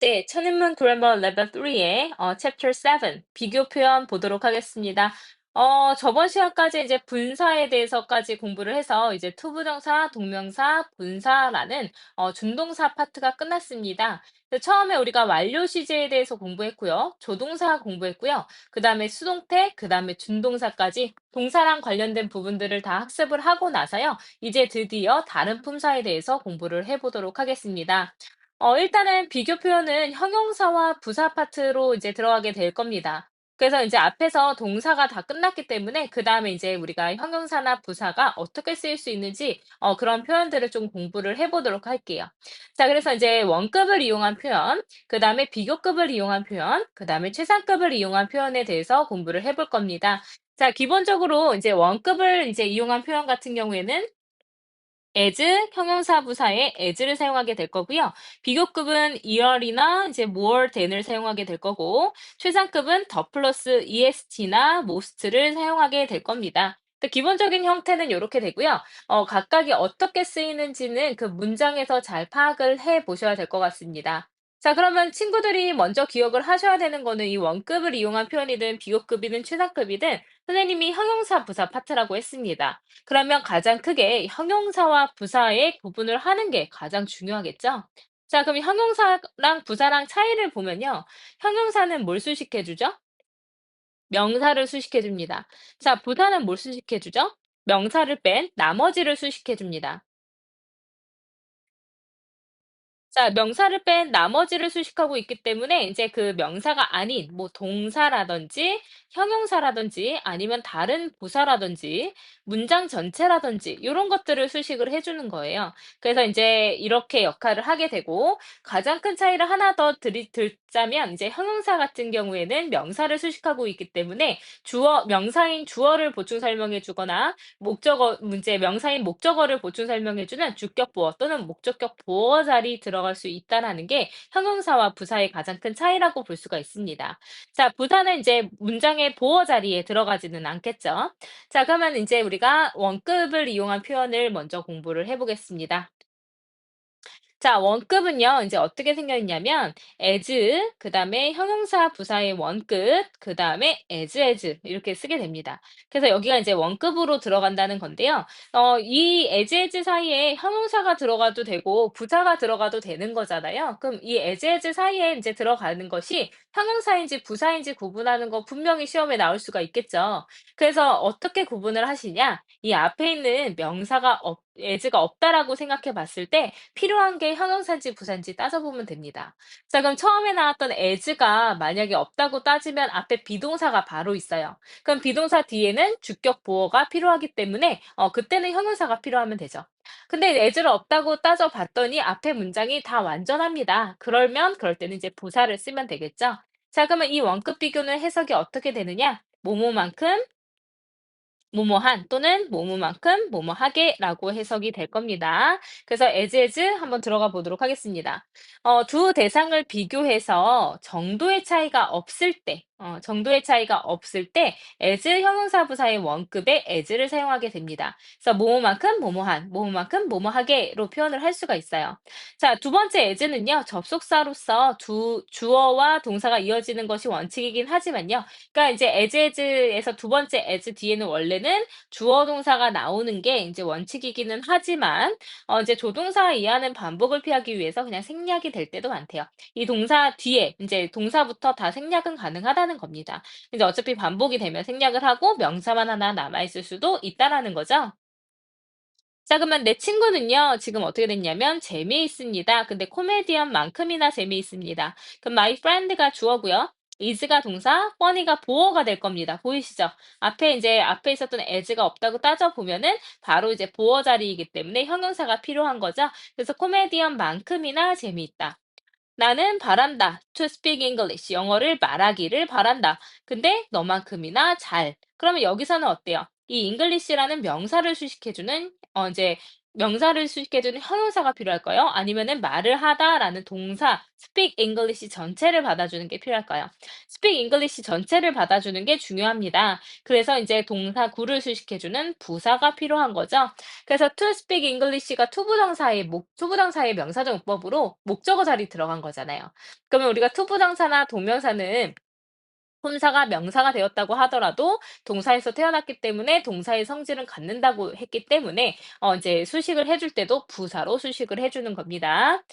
네, 천인문 그래머 레벨 3의 챕터 7 비교 표현 보도록 하겠습니다. 저번 시간까지 이제 분사에 대해서까지 공부를 해서 이제 투부정사, 동명사, 분사라는 준동사 파트가 끝났습니다. 그래서 처음에 우리가 완료 시제에 대해서 공부했고요. 조동사 공부했고요. 그다음에 수동태, 그다음에 준동사까지 동사랑 관련된 부분들을 다 학습을 하고 나서요. 이제 드디어 다른 품사에 대해서 공부를 해보도록 하겠습니다. 일단은 비교 표현은 형용사와 부사 파트로 이제 들어가게 될 겁니다. 그래서 이제 앞에서 동사가 다 끝났기 때문에 그다음에 이제 우리가 형용사나 부사가 어떻게 쓰일 수 있는지 그런 표현들을 좀 공부를 해보도록 할게요. 자, 그래서 이제 원급을 이용한 표현, 그다음에 비교급을 이용한 표현, 그다음에 최상급을 이용한 표현에 대해서 공부를 해볼 겁니다. 자, 기본적으로 이제 원급을 이제 이용한 표현 같은 경우에는 as 형용사 부사에 as를 사용하게 될 거고요. 비교급은 ear이나 이제 more than을 사용하게 될 거고, 최상급은 the 플러스 est나 most를 사용하게 될 겁니다. 기본적인 형태는 이렇게 되고요. 각각이 어떻게 쓰이는지는 그 문장에서 잘 파악을 해 보셔야 될 것 같습니다. 자, 그러면 친구들이 먼저 기억을 하셔야 되는 거는 이 원급을 이용한 표현이든 비교급이든 최상급이든 선생님이 형용사 부사 파트라고 했습니다. 그러면 가장 크게 형용사와 부사의 구분을 하는 게 가장 중요하겠죠? 자, 그럼 형용사랑 부사랑 차이를 보면요. 형용사는 뭘 수식해주죠? 명사를 수식해줍니다. 자, 부사는 뭘 수식해주죠? 명사를 뺀 나머지를 수식해줍니다. 자, 명사를 뺀 나머지를 수식하고 있기 때문에 이제 그 명사가 아닌 뭐 동사라든지 형용사라든지 아니면 다른 부사라든지 문장 전체라든지 이런 것들을 수식을 해주는 거예요. 그래서 이제 이렇게 역할을 하게 되고 가장 큰 차이를 하나 더 들자면 이제 형용사 같은 경우에는 명사를 수식하고 있기 때문에 명사인 주어를 보충 설명해 주거나 명사인 목적어를 보충 설명해주는 주격 보어 또는 목적격 보어 자리 들어갈 수 있다라는 게 형용사와 부사의 가장 큰 차이라고 볼 수가 있습니다. 자, 부사는 이제 문장의 보어 자리에 들어가지는 않겠죠. 자, 그러면 이제 우리가 원급을 이용한 표현을 먼저 공부를 해보겠습니다. 자, 원급은요, 이제 어떻게 생겨 있냐면, as, 그 다음에 형용사 부사의 원급, 그 다음에 as 이렇게 쓰게 됩니다. 그래서 여기가 이제 원급으로 들어간다는 건데요. 이 as 사이에 형용사가 들어가도 되고, 부사가 들어가도 되는 거잖아요. 그럼 이 as 사이에 이제 들어가는 것이 형용사인지 부사인지 구분하는 거 분명히 시험에 나올 수가 있겠죠. 그래서 어떻게 구분을 하시냐? 이 앞에 있는 as가 없다라고 생각해 봤을 때, 필요한 게 형용사인지 부사인지 따져보면 됩니다. 자, 그럼 처음에 나왔던 as가 만약에 없다고 따지면 앞에 비동사가 바로 있어요. 그럼 비동사 뒤에는 주격 보어가 필요하기 때문에 그때는 형용사가 필요하면 되죠. 근데 as를 없다고 따져봤더니 앞에 문장이 다 완전합니다. 그럴 때는 이제 부사를 쓰면 되겠죠. 자, 그러면 이 원급 비교는 해석이 어떻게 되느냐? 뭐뭐만큼 뭐뭐한 또는 뭐뭐만큼 뭐뭐하게라고 해석이 될 겁니다. 그래서 as 한번 들어가 보도록 하겠습니다. 두 대상을 비교해서 정도의 차이가 없을 때 as 형용사 부사의 원급에 as를 사용하게 됩니다. 그래서 뭐뭐만큼 뭐뭐한, 뭐뭐만큼 뭐뭐하게로 표현을 할 수가 있어요. 자, 두 번째 as는요. 접속사로서 주어와 동사가 이어지는 것이 원칙이긴 하지만요. 그러니까 이제 as에서 두 번째 as 뒤에는 원래는 주어 동사가 나오는 게 이제 원칙이기는 하지만 이제 조동사 이하는 반복을 피하기 위해서 그냥 생략이 될 때도 많대요. 이 동사 뒤에 이제 동사부터 다 생략은 가능하다는 겁니다. 이제 어차피 반복이 되면 생략을 하고 명사만 하나 남아 있을 수도 있다라는 거죠. 자, 그러면 내 친구는요, 지금 어떻게 됐냐면, 재미있습니다. 근데 코미디언만큼이나 재미있습니다. 그럼 my friend가 주어고요. is가 동사, funny가 보어가 될 겁니다. 보이시죠? 앞에 있었던 as가 없다고 따져보면은 바로 이제 보어 자리이기 때문에 형용사가 필요한 거죠. 그래서 코미디언만큼이나 재미있다. 나는 바란다. To speak English. 영어를 말하기를 바란다. 근데 너만큼이나 잘. 그러면 여기서는 어때요? 이 English라는 명사를 수식해주는 이제 명사를 수식해주는 형용사가 필요할까요? 아니면은 말을 하다라는 동사 speak English 전체를 받아주는 게 필요할까요? speak English 전체를 받아주는 게 중요합니다. 그래서 이제 동사 구를 수식해주는 부사가 필요한 거죠. 그래서 to speak English가 투부정사의 명사정법으로 목적어 자리 들어간 거잖아요. 그러면 우리가 투부정사나 동명사는 품사가 명사가 되었다고 하더라도 동사에서 태어났기 때문에 동사의 성질은 갖는다고 했기 때문에 이제 수식을 해줄 때도 부사로 수식을 해주는 겁니다.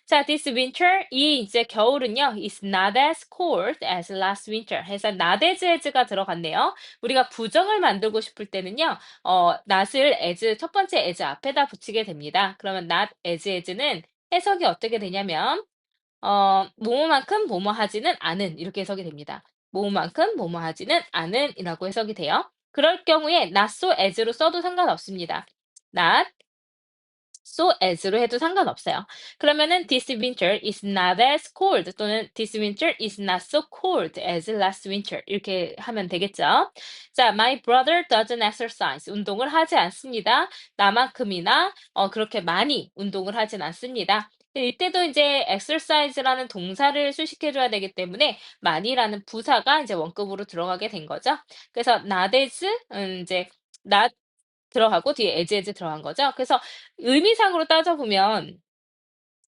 자, this winter 이 이제 겨울은요 is not as cold as last winter 해서 not as가 들어갔네요. 우리가 부정을 만들고 싶을 때는요, not을 as 첫 번째 as 앞에다 붙이게 됩니다. 그러면 not as는 해석이 어떻게 되냐면 뭐뭐만큼 뭐뭐 하지는 않은 이렇게 해석이 됩니다. 뭐뭐만큼 뭐뭐 하지는 않은 이라고 해석이 돼요. 그럴 경우에 not so as로 써도 상관없습니다. not so as로 해도 상관없어요. 그러면은 this winter is not as cold 또는 this winter is not so cold as last winter 이렇게 하면 되겠죠. 자, my brother doesn't exercise. 운동을 하지 않습니다. 나만큼이나 그렇게 많이 운동을 하진 않습니다. 이때도 이제 exercise라는 동사를 수식해 줘야 되기 때문에 많이라는 부사가 이제 원급으로 들어가게 된 거죠. 그래서 not as 이제 not 들어가고 뒤에 as 들어간 거죠. 그래서 의미상으로 따져보면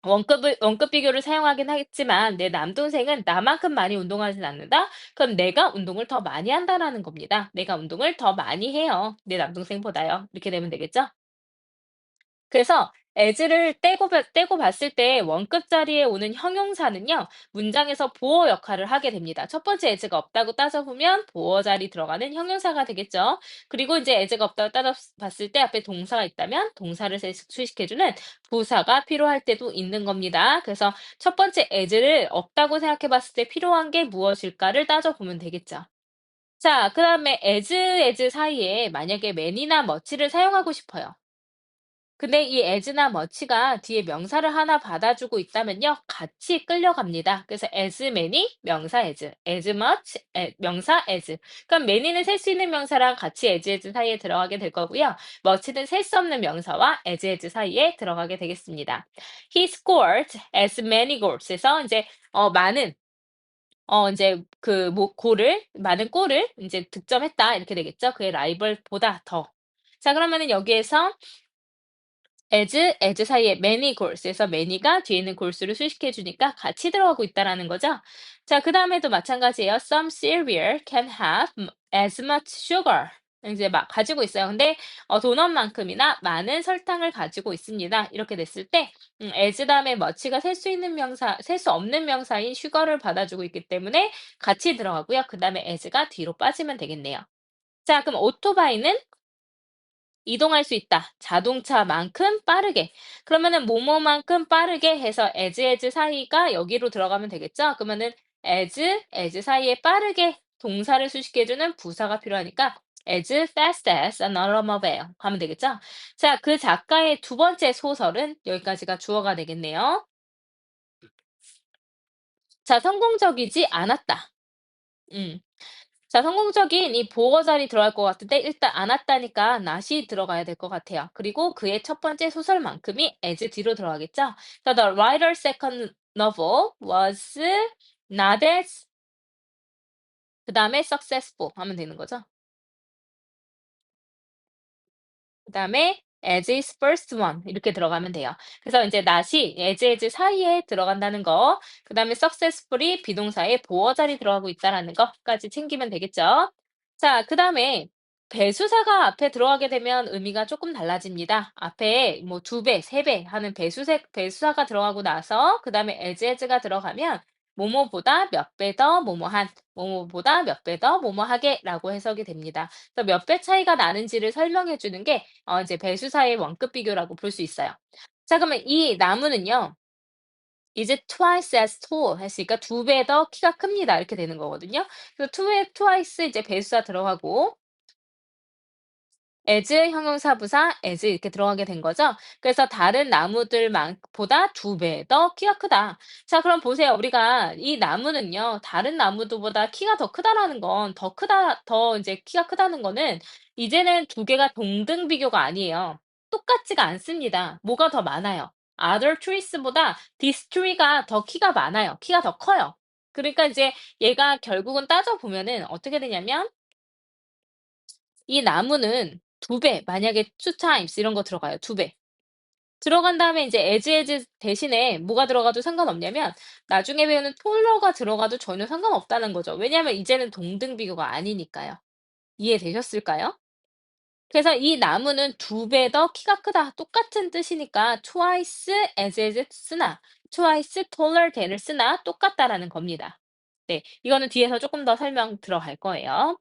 원급 비교를 사용하긴 하겠지만 내 남동생은 나만큼 많이 운동하진 않는다? 그럼 내가 운동을 더 많이 한다라는 겁니다. 내가 운동을 더 많이 해요. 내 남동생보다요. 이렇게 되면 되겠죠? 그래서 as를 떼고 봤을 때 원급 자리에 오는 형용사는요, 문장에서 보어 역할을 하게 됩니다. 첫 번째 as가 없다고 따져보면 보어 자리 들어가는 형용사가 되겠죠. 그리고 이제 as가 없다고 따져봤을 때 앞에 동사가 있다면 동사를 수식해주는 부사가 필요할 때도 있는 겁니다. 그래서 첫 번째 as를 없다고 생각해 봤을 때 필요한 게 무엇일까를 따져보면 되겠죠. 자, 그 다음에 as 사이에 만약에 man이나 much를 사용하고 싶어요. 근데 이 as나 much가 뒤에 명사를 하나 받아주고 있다면요, 같이 끌려갑니다. 그래서 as many 명사 as much 명사 as. 그럼 many는 셀 수 있는 명사랑 같이 as 사이에 들어가게 될 거고요. much는 셀 수 없는 명사와 as 사이에 들어가게 되겠습니다. He scored as many goals에서 이제 많은 이제 골을 많은 골을 이제 득점했다 이렇게 되겠죠. 그의 라이벌보다 더. 자, 그러면은 여기에서 as 사이에 many goals에서 many가 뒤에 있는 골수를 수식해 주니까 같이 들어가고 있다라는 거죠. 자, 그다음에도 마찬가지예요. Some cereal can have as much sugar. 이제 막 가지고 있어요. 근데 도넛만큼이나 많은 설탕을 가지고 있습니다. 이렇게 됐을 때 as 다음에 much가 셀 수 없는 명사인 sugar를 받아주고 있기 때문에 같이 들어가고요. 그다음에 as가 뒤로 빠지면 되겠네요. 자, 그럼 오토바이는 이동할 수 있다. 자동차만큼 빠르게. 그러면은 뭐뭐만큼 빠르게 해서 as 사이가 여기로 들어가면 되겠죠? 그러면은 as 사이에 빠르게 동사를 수식해주는 부사가 필요하니까 as fast as an automobile 하면 되겠죠? 자, 그 작가의 두 번째 소설은 여기까지가 주어가 되겠네요. 자, 성공적이지 않았다. 음. 자, 성공적인 이 보어 자리 들어갈 것 같은데 일단 안 왔다니까 not이 들어가야 될 것 같아요. 그리고 그의 첫 번째 소설만큼이 as 뒤로 들어가겠죠? 자, the writer's second novel was not as 그다음에 successful 하면 되는 거죠. 그다음에 as his first one 이렇게 들어가면 돼요. 그래서 이제 not이 as 사이에 들어간다는 거, 그다음에 successful이 비동사의 보어 자리 들어가고 있다라는 거까지 챙기면 되겠죠. 자, 그다음에 배수사가 앞에 들어가게 되면 의미가 조금 달라집니다. 앞에 뭐 두 배, 세 배 하는 배수사가 들어가고 나서 그다음에 as가 들어가면 뭐뭐보다 몇 배 더 뭐뭐한, 뭐뭐보다 몇 배 더 뭐뭐하게라고 해석이 됩니다. 그래서 몇 배 차이가 나는지를 설명해 주는 게 이제 배수사의 원급 비교라고 볼 수 있어요. 자, 그러면 이 나무는요, 이제 twice as tall 했으니까 두 배 더 키가 큽니다. 이렇게 되는 거거든요. 그래서 twice 이제 배수사 들어가고 as 형용사 부사 as 이렇게 들어가게 된 거죠. 그래서 다른 나무들보다 두 배 더 키가 크다. 자, 그럼 보세요. 우리가 이 나무는요, 다른 나무들보다 키가 더 크다라는 건 더 이제 키가 크다는 거는 이제는 두 개가 동등 비교가 아니에요. 똑같지가 않습니다. 뭐가 더 많아요? other trees보다 this tree가 더 키가 많아요. 키가 더 커요. 그러니까 이제 얘가 결국은 따져 보면은 어떻게 되냐면 이 나무는 2배, 만약에 two times 이런 거 들어가요. 2배. 들어간 다음에 이제 as 대신에 뭐가 들어가도 상관없냐면 나중에 배우는 톨러가 들어가도 전혀 상관없다는 거죠. 왜냐하면 이제는 동등 비교가 아니니까요. 이해되셨을까요? 그래서 이 나무는 2배 더 키가 크다. 똑같은 뜻이니까 twice as 쓰나 twice taller than을 쓰나 똑같다라는 겁니다. 네. 이거는 뒤에서 조금 더 설명 들어갈 거예요.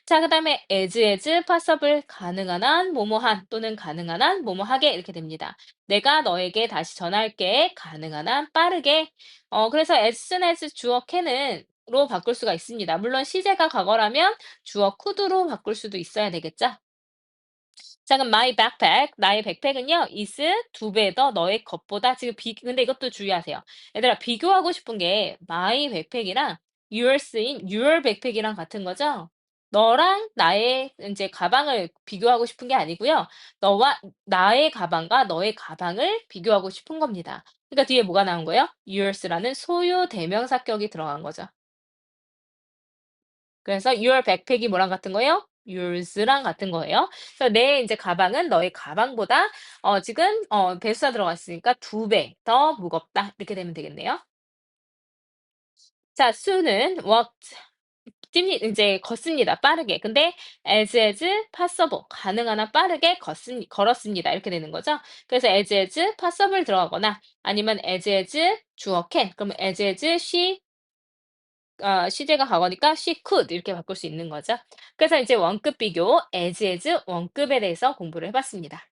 자, 그다음에 as possible 가능한 한 뭐뭐한 또는 가능한 한 뭐뭐하게 이렇게 됩니다. 내가 너에게 다시 전할게. 가능한 한 빠르게. 그래서 as soon as 주어 can은 로 바꿀 수가 있습니다. 물론 시제가 과거라면 주어 could로 바꿀 수도 있어야 되겠죠? 자, 그럼 my backpack, 나의 백팩은요, is 2배 더 너의 것보다 지금 근데 이것도 주의하세요. 얘들아, 비교하고 싶은 게 my backpack이랑 yours인 your backpack이랑 같은 거죠? 너랑 나의 이제 가방을 비교하고 싶은 게 아니고요. 너와 나의 가방과 너의 가방을 비교하고 싶은 겁니다. 그러니까 뒤에 뭐가 나온 거예요? yours라는 소유 대명사격이 들어간 거죠. 그래서 your backpack이 뭐랑 같은 거예요? yours랑 같은 거예요. 그래서 내 이제 가방은 너의 가방보다 지금 배수가 들어갔으니까 2배 더 무겁다. 이렇게 되면 되겠네요. 자, 수는 walked 뛰니 인제 걷습니다, 빠르게. 근데 as possible 가능한 한 빠르게 걸었습니다. 이렇게 되는 거죠. 그래서 as possible 들어가거나 아니면 as 주어 can 그러면 as she 시제가 과거니까 she could 이렇게 바꿀 수 있는 거죠. 그래서 이제 원급 비교 as 원급에 대해서 공부를 해 봤습니다.